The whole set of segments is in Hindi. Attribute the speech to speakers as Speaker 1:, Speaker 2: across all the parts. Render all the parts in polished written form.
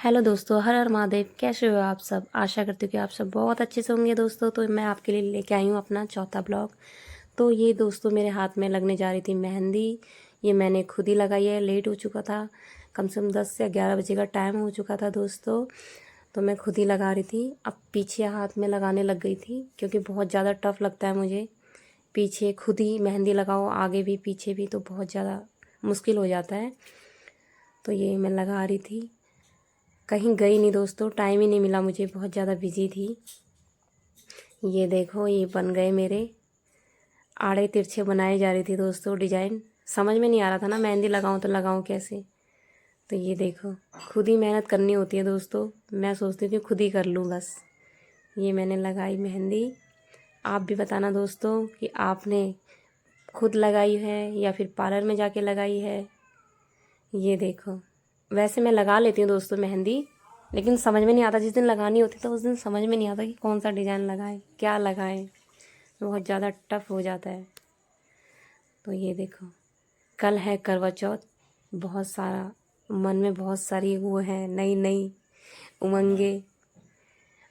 Speaker 1: हेलो दोस्तों, हर हर महादेव। कैसे हो आप सब? आशा करती हूँ कि आप सब बहुत अच्छे से होंगे दोस्तों। तो मैं आपके लिए लेके आई हूँ अपना चौथा ब्लॉग। तो ये दोस्तों मेरे हाथ में लगने जा रही थी मेहंदी। ये मैंने खुद ही लगाई है। लेट हो चुका था, कम से कम 10 या 11 बजे का टाइम हो चुका था दोस्तों। तो मैं खुद ही लगा रही थी। अब पीछे हाथ में लगाने लग गई थी क्योंकि बहुत ज़्यादा टफ लगता है मुझे। पीछे खुद ही मेहंदी लगाओ, आगे भी पीछे भी, तो बहुत ज़्यादा मुश्किल हो जाता है। तो ये मैं लगा रही थी, कहीं गई नहीं दोस्तों, टाइम ही नहीं मिला मुझे, बहुत ज़्यादा बिजी थी। ये देखो, ये बन गए मेरे आड़े तिरछे बनाए जा रही थी दोस्तों डिजाइन। समझ में नहीं आ रहा था ना मेहंदी लगाऊं तो लगाऊं कैसे। तो ये देखो, खुद ही मेहनत करनी होती है दोस्तों। मैं सोचती थी खुद ही कर लूँ बस। ये मैंने लगाई मेहंदी। आप भी बताना दोस्तों कि आपने खुद लगाई है या फिर पार्लर में जाके लगाई है। ये देखो, वैसे मैं लगा लेती हूँ दोस्तों मेहंदी, लेकिन समझ में नहीं आता। जिस दिन लगानी होती तो उस दिन समझ में नहीं आता कि कौन सा डिज़ाइन लगाएं, क्या लगाएं। बहुत ज़्यादा टफ हो जाता है। तो ये देखो, कल है करवा चौथ। बहुत सारा मन में बहुत सारी वो है, नई नई उमंगे।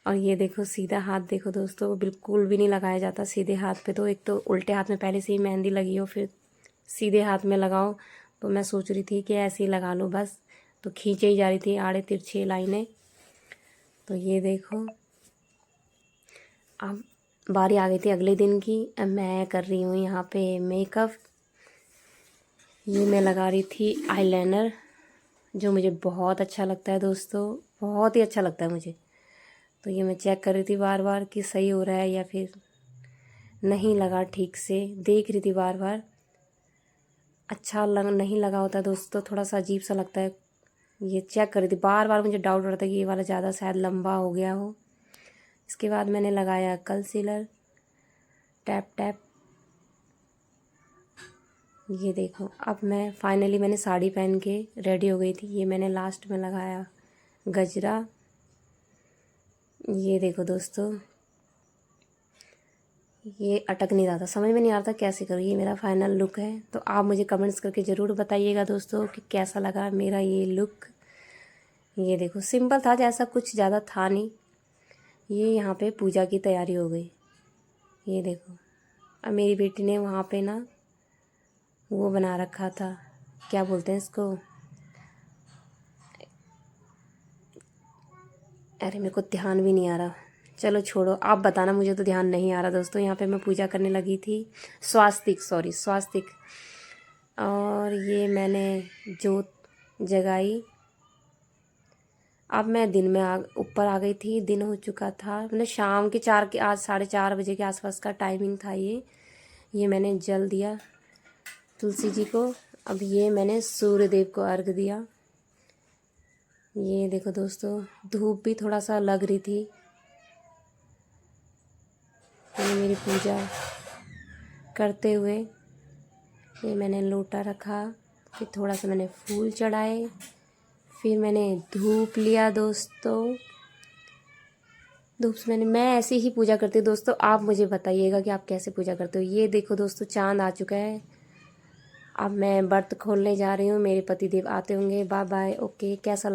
Speaker 1: और ये देखो सीधा हाथ, देखो दोस्तों, बिल्कुल भी नहीं लगाया जाता सीधे हाथ पे। तो एक तो उल्टे हाथ में पहले से ही मेहंदी लगी हो, फिर सीधे हाथ में लगाओ। तो मैं सोच रही थी कि ऐसे ही लगा लूँ बस। तो खींचे ही जा रही थी आड़े तिरछे लाइनें। तो ये देखो, अब बारी आ गई थी अगले दिन की। अब मैं कर रही हूँ यहाँ पे मेकअप। ये मैं लगा रही थी आईलाइनर, जो मुझे बहुत अच्छा लगता है दोस्तों, बहुत ही अच्छा लगता है मुझे। तो ये मैं चेक कर रही थी बार बार कि सही हो रहा है या फिर नहीं लगा ठीक से। देख रही थी बार बार। अच्छा नहीं लगा होता दोस्तों, थोड़ा सा अजीब सा लगता है। ये चेक कर रही थी बार बार, मुझे डाउट हो रहा था कि ये वाला ज़्यादा शायद लंबा हो गया हो। इसके बाद मैंने लगाया कंसीलर, टैप टैप। ये देखो, अब मैं फाइनली मैंने साड़ी पहन के रेडी हो गई थी। ये मैंने लास्ट में लगाया गजरा। ये देखो दोस्तों, ये अटक नहीं रहा था, समझ में नहीं आ रहा था कैसे करूँ। ये मेरा फाइनल लुक है। तो आप मुझे कमेंट्स करके ज़रूर बताइएगा दोस्तों कि कैसा लगा मेरा ये लुक। ये देखो, सिंपल था, जैसा कुछ ज़्यादा था नहीं। ये यहाँ पे पूजा की तैयारी हो गई। ये देखो, अब मेरी बेटी ने वहाँ पे ना वो बना रखा था, क्या बोलते हैं इसको, अरे मेरे को ध्यान भी नहीं आ रहा। चलो छोड़ो, आप बताना, मुझे तो ध्यान नहीं आ रहा दोस्तों। यहाँ पे मैं पूजा करने लगी थी, स्वास्तिक, सॉरी स्वास्तिक। और ये मैंने जोत जगाई। अब मैं दिन में ऊपर आ गई थी। दिन हो चुका था, मतलब शाम के 4 के, आज 4:30 बजे के आसपास का टाइमिंग था ये मैंने जल दिया तुलसी जी को। अब ये मैंने सूर्य देव को अर्घ दिया। ये देखो दोस्तों, धूप भी थोड़ा सा लग रही थी। मैंने मेरी पूजा करते हुए ये मैंने लोटा रखा, फिर थोड़ा सा मैंने फूल चढ़ाए, फिर मैंने धूप लिया दोस्तों। धूप से मैं ऐसे ही पूजा करती हूँ दोस्तों। आप मुझे बताइएगा कि आप कैसे पूजा करते हो। ये देखो दोस्तों, चांद आ चुका है। अब मैं व्रत खोलने जा रही हूँ, मेरे पति देव आते होंगे। Bye bye, okay. कैसा लगा?